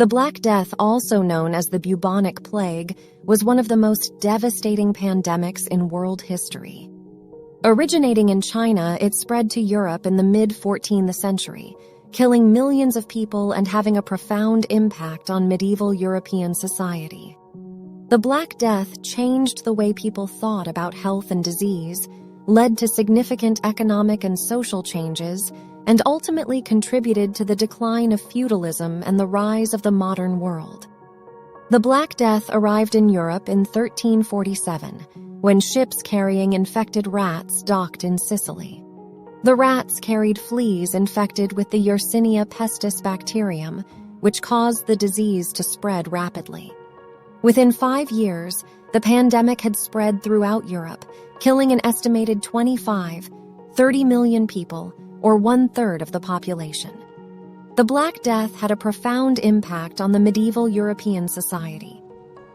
The Black Death, also known as the bubonic plague, was one of the most devastating pandemics in world history. Originating in China, it spread to Europe in the mid-14th century, killing millions of people and having a profound impact on medieval European society. The Black Death changed the way people thought about health and disease, led to significant economic and social changes, and ultimately contributed to the decline of feudalism and the rise of the modern world. The Black Death arrived in Europe in 1347, when ships carrying infected rats docked in Sicily. The rats carried fleas infected with the Yersinia pestis bacterium, which caused the disease to spread rapidly. Within 5 years, the pandemic had spread throughout Europe, killing an estimated 30 million people, or 1/3 of the population. The Black Death had a profound impact on the medieval European society.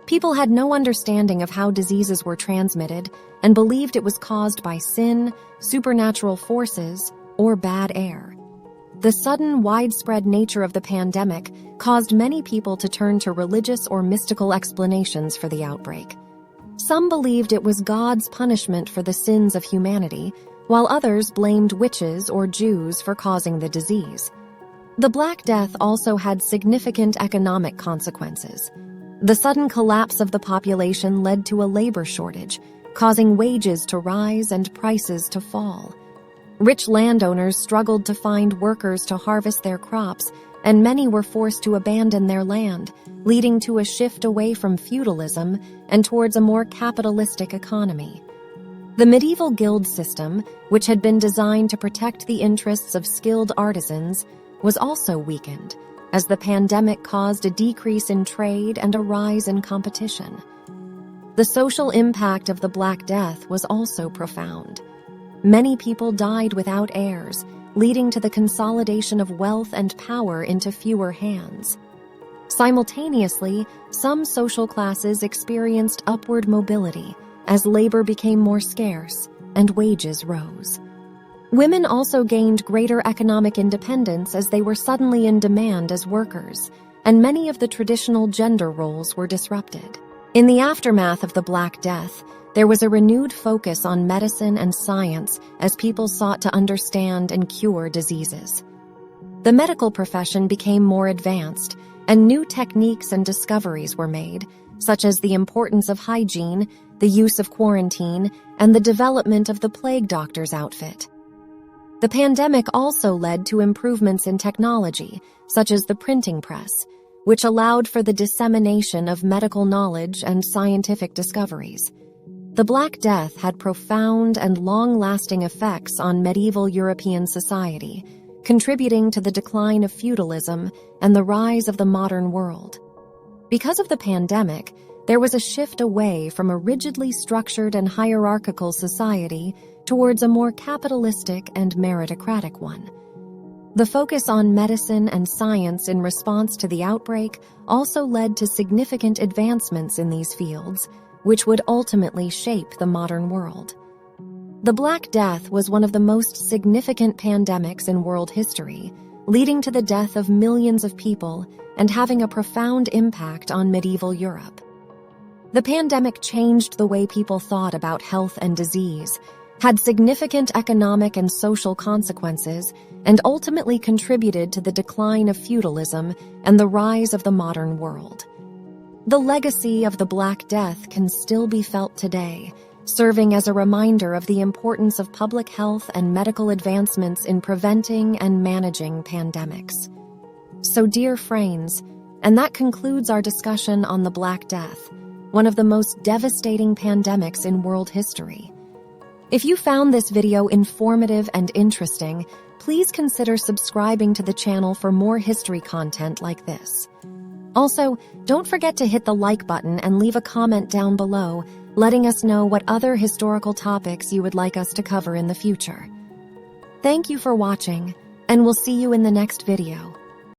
People had no understanding of how diseases were transmitted and believed it was caused by sin, supernatural forces, or bad air. The sudden, widespread nature of the pandemic caused many people to turn to religious or mystical explanations for the outbreak. Some believed it was God's punishment for the sins of humanity, while others blamed witches or Jews for causing the disease. The Black Death also had significant economic consequences. The sudden collapse of the population led to a labor shortage, causing wages to rise and prices to fall. Rich landowners struggled to find workers to harvest their crops, and many were forced to abandon their land, leading to a shift away from feudalism and towards a more capitalistic economy. The medieval guild system, which had been designed to protect the interests of skilled artisans, was also weakened, as the pandemic caused a decrease in trade and a rise in competition. The social impact of the Black Death was also profound. Many people died without heirs, leading to the consolidation of wealth and power into fewer hands. Simultaneously, some social classes experienced upward mobility as labor became more scarce and wages rose. Women also gained greater economic independence as they were suddenly in demand as workers, and many of the traditional gender roles were disrupted. In the aftermath of the Black Death, there was a renewed focus on medicine and science as people sought to understand and cure diseases. The medical profession became more advanced, and new techniques and discoveries were made, such as the importance of hygiene, the use of quarantine, and the development of the plague doctor's outfit. The pandemic also led to improvements in technology, such as the printing press, which allowed for the dissemination of medical knowledge and scientific discoveries. The Black Death had profound and long-lasting effects on medieval European society, contributing to the decline of feudalism and the rise of the modern world. Because of the pandemic, there was a shift away from a rigidly structured and hierarchical society towards a more capitalistic and meritocratic one. The focus on medicine and science in response to the outbreak also led to significant advancements in these fields, which would ultimately shape the modern world. The Black Death was one of the most significant pandemics in world history, leading to the death of millions of people and having a profound impact on medieval Europe. The pandemic changed the way people thought about health and disease, had significant economic and social consequences, and ultimately contributed to the decline of feudalism and the rise of the modern world. The legacy of the Black Death can still be felt today, serving as a reminder of the importance of public health and medical advancements in preventing and managing pandemics. So, dear friends, and that concludes our discussion on the Black Death, one of the most devastating pandemics in world history. If you found this video informative and interesting, please consider subscribing to the channel for more history content like this. Also, don't forget to hit the like button and leave a comment down below, letting us know what other historical topics you would like us to cover in the future. Thank you for watching, and we'll see you in the next video.